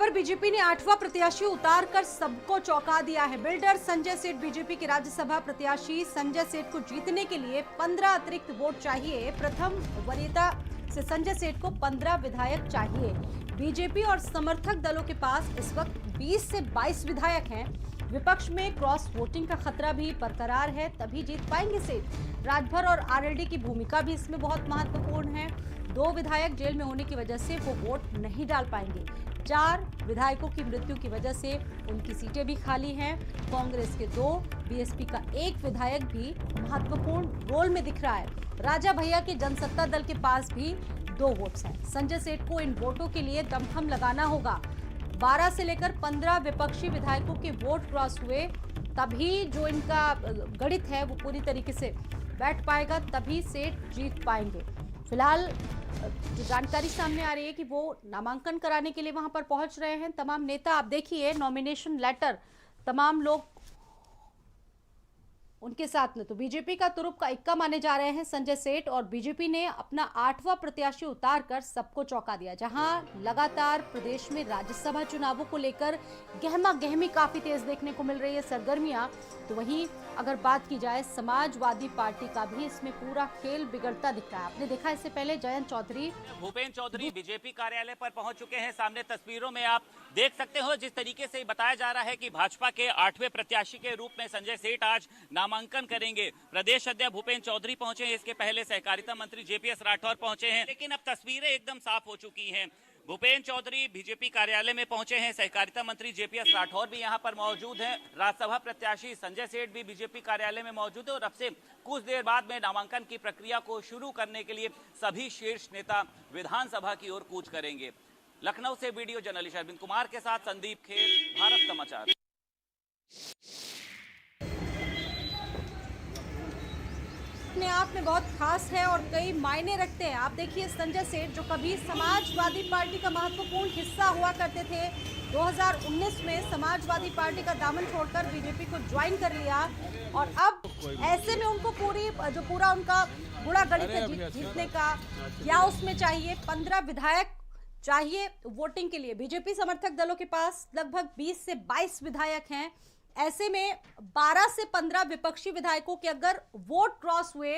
पर बीजेपी ने 8वां प्रत्याशी उतार कर सबको चौंका दिया है। बिल्डर संजय सेठ बीजेपी के राज्यसभा प्रत्याशी संजय सेठ को जीतने के लिए 15 अतिरिक्त वोट चाहिए। प्रथम वरीयता से संजय सेठ को 15 विधायक चाहिए। बीजेपी और समर्थक दलों के पास इस वक्त 20 से 22 विधायक हैं। विपक्ष में क्रॉस वोटिंग का खतरा भी बरकरार है, तभी जीत पाएंगे सेठ। राजभर और आरएलडी की भूमिका भी इसमें बहुत महत्वपूर्ण है। 2 विधायक जेल में होने की वजह से वो वोट नहीं डाल पाएंगे। 4 विधायकों की मृत्यु की वजह से उनकी सीटें भी खाली हैं। कांग्रेस के 2, बीएसपी का 1 विधायक भी महत्वपूर्ण रोल में दिख रहा है। राजा भैया के जनसत्ता दल के पास भी 2 वोट्स हैं। संजय सेठ को इन वोटों के लिए दमखम लगाना होगा। 12 से लेकर 15 विपक्षी विधायकों के वोट क्रॉस हुए, तभी जो इनका गणित है वो पूरी तरीके से बैठ पाएगा, तभी सेठ जीत पाएंगे। फिलहाल जो जानकारी सामने आ रही है कि वो नामांकन कराने के लिए वहां पर पहुंच रहे हैं तमाम नेता। आप देखिए नॉमिनेशन लेटर तमाम लोग उनके साथ में। तो बीजेपी का तुरुप का इक्का माने जा रहे हैं संजय सेठ, और बीजेपी ने अपना 8वां प्रत्याशी उतार कर सबको चौंका दिया। जहां लगातार प्रदेश में राज्यसभा चुनावों को लेकर गहमा गहमी काफी तेज देखने को मिल रही है सरगर्मियां, तो वहीं अगर बात की जाए समाजवादी पार्टी का भी इसमें पूरा खेल बिगड़ता दिख रहा है। आपने देखा इससे पहले जयंत चौधरी, भूपेंद्र चौधरी बीजेपी कार्यालय पर पहुंच चुके हैं। सामने तस्वीरों में आप देख सकते हो जिस तरीके से बताया जा रहा है कि भाजपा के 8वें प्रत्याशी के रूप में संजय सेठ आज नामांकन करेंगे। प्रदेश अध्यक्ष भूपेंद्र चौधरी पहुंचे हैं, इसके पहले सहकारिता मंत्री जेपीएस राठौर पहुंचे हैं, लेकिन अब तस्वीरें एकदम साफ हो चुकी हैं। भूपेंद्र चौधरी बीजेपी कार्यालय में पहुंचे हैं, सहकारिता मंत्री जेपीएस राठौर भी यहां पर मौजूद हैं, राज्यसभा प्रत्याशी संजय सेठ भी बीजेपी कार्यालय में मौजूद है, और अब से कुछ देर बाद में नामांकन की प्रक्रिया को शुरू करने के लिए सभी शीर्ष नेता विधानसभा की ओर कूच करेंगे। लखनऊ से वीडियो जर्नलिस्ट अरविंद कुमार के साथ संदीप खेर, भारत समाचार। अपने आप में बहुत खास है और कई मायने रखते हैं। आप देखिए संजय सेठ जो कभी समाजवादी पार्टी का महत्वपूर्ण हिस्सा हुआ करते थे, 2019 में समाजवादी पार्टी का दामन छोड़कर बीजेपी को ज्वाइन कर लिया, और अब ऐसे में उनको पूरा उनका बुरा गणित है जीतने का। क्या उसमें चाहिए 15 विधायक चाहिए वोटिंग के लिए। बीजेपी समर्थक दलों के पास लगभग 20 से 22 विधायक हैं। ऐसे में 12 से 15 विपक्षी विधायकों के अगर वोट क्रॉस हुए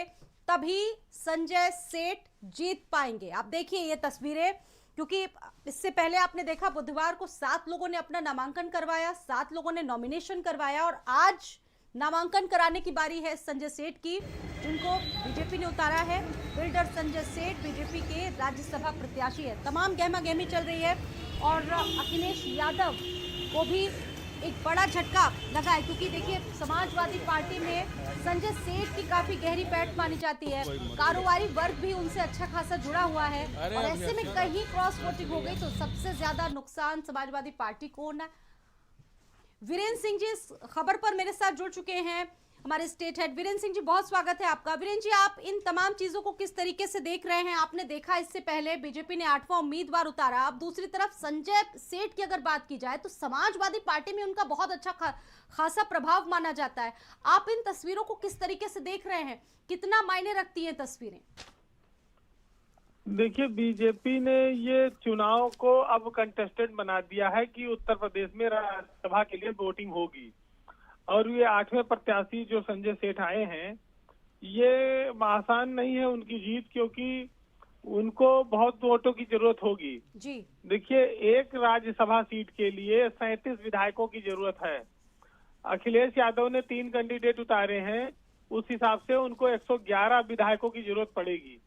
तभी संजय सेठ जीत पाएंगे। आप देखिए ये तस्वीरें, क्योंकि इससे पहले आपने देखा बुधवार को 7 लोगों ने अपना नामांकन करवाया, 7 लोगों ने नॉमिनेशन करवाया, और आज नामांकन कराने की बारी है संजय सेठ की, जिनको बीजेपी ने उतारा है। बिल्डर संजय सेठ बीजेपी के राज्यसभा प्रत्याशी है। तमाम गहमा गहमी चल रही है, और अखिलेश यादव को भी एक बड़ा झटका लगा है, क्योंकि देखिए समाजवादी पार्टी में संजय सेठ की काफी गहरी पैठ मानी जाती है। कारोबारी वर्ग भी उनसे अच्छा खासा जुड़ा हुआ है, और ऐसे में कहीं क्रॉस वोटिंग हो गई तो सबसे ज्यादा नुकसान समाजवादी पार्टी को होना है। वीरेंद्र सिंह जी इस खबर पर मेरे साथ जुड़ चुके हैं, हमारे स्टेट हेड। वीरेंद्र सिंह जी बहुत स्वागत है आपका। वीरेंद्र जी, आप इन तमाम चीजों को किस तरीके से देख रहे हैं? आपने देखा इससे पहले बीजेपी ने 8वां उम्मीदवार उतारा, अब दूसरी तरफ संजय सेठ की अगर बात की जाए तो समाजवादी पार्टी में उनका बहुत अच्छा खासा प्रभाव माना जाता है। आप इन तस्वीरों को किस तरीके से देख रहे हैं? कितना मायने रखती है तस्वीरें? देखिए, बीजेपी ने ये चुनाव को अब कंटेस्टेड बना दिया है कि उत्तर प्रदेश में राज्यसभा के लिए वोटिंग होगी, और ये 8वें प्रत्याशी जो संजय सेठ आए हैं, ये आसान नहीं है उनकी जीत, क्योंकि उनको बहुत वोटों की जरूरत होगी जी। देखिए, एक राज्यसभा सीट के लिए 37 विधायकों की जरूरत है। अखिलेश यादव ने 3 कैंडिडेट उतारे हैं, उस हिसाब से उनको 111 विधायकों की जरूरत पड़ेगी।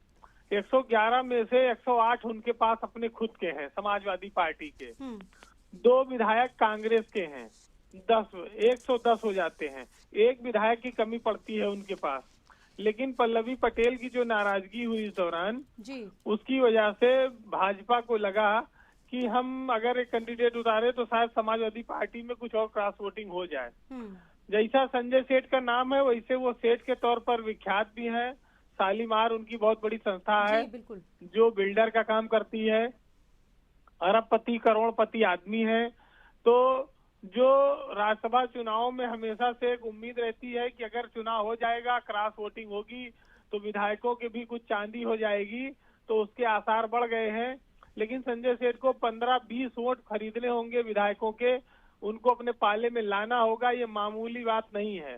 111 में से 108 उनके पास अपने खुद के हैं, समाजवादी पार्टी के। 2 विधायक कांग्रेस के हैं, 110 हो जाते हैं। 1 विधायक की कमी पड़ती है उनके पास, लेकिन पल्लवी पटेल की जो नाराजगी हुई इस दौरान जी, उसकी वजह से भाजपा को लगा कि हम अगर एक कैंडिडेट उतारे तो शायद समाजवादी पार्टी में कुछ और क्रॉस वोटिंग हो जाए। जैसा संजय सेठ का नाम है, वैसे वो सेठ के तौर पर विख्यात भी है। शालीमार उनकी बहुत बड़ी संस्था है जो बिल्डर का काम करती है, अरबपति करोड़पति आदमी है। तो जो राज्यसभा चुनाव में हमेशा से एक उम्मीद रहती है कि अगर चुनाव हो जाएगा, क्रॉस वोटिंग होगी, तो विधायकों के भी कुछ चांदी हो जाएगी, तो उसके आसार बढ़ गए हैं। लेकिन संजय सेठ को 15-20 वोट खरीदने होंगे विधायकों के, उनको अपने पाले में लाना होगा, ये मामूली बात नहीं है।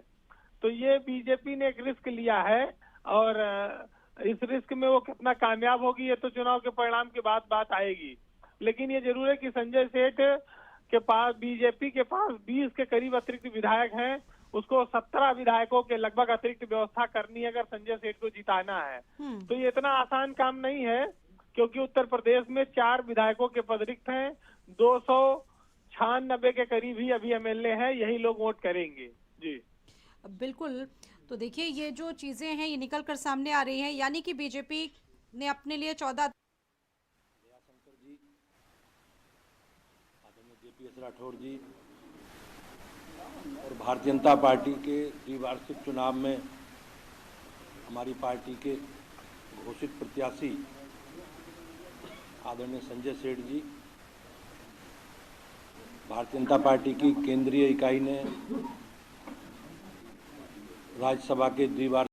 तो ये बीजेपी ने एक रिस्क लिया है और इस रिस्क में वो कितना कामयाब होगी ये तो चुनाव के परिणाम के बाद बात आएगी। लेकिन ये जरूर है कि संजय सेठ के पास, बीजेपी के पास 20 के करीब अतिरिक्त विधायक हैं, उसको 17 विधायकों के लगभग अतिरिक्त व्यवस्था करनी है अगर संजय सेठ को जिताना है। तो ये इतना आसान काम नहीं है, क्योंकि उत्तर प्रदेश में 4 विधायकों के पद रिक्त हैं, 296 के करीब ही अभी एमएलए हैं, यही लोग वोट करेंगे। जी बिल्कुल। तो देखिए ये जो चीजें हैं ये निकल कर सामने आ रही हैं, यानी कि बीजेपी ने अपने लिए 14 जी, आदरणीय जेपीएस राठौर जी और भारतीय जनता पार्टी के द्विवार्षिक चुनाव में हमारी पार्टी के घोषित प्रत्याशी आदरणीय संजय सेठ जी, भारतीय जनता पार्टी की केंद्रीय इकाई ने राज्यसभा के द्विवार्षिक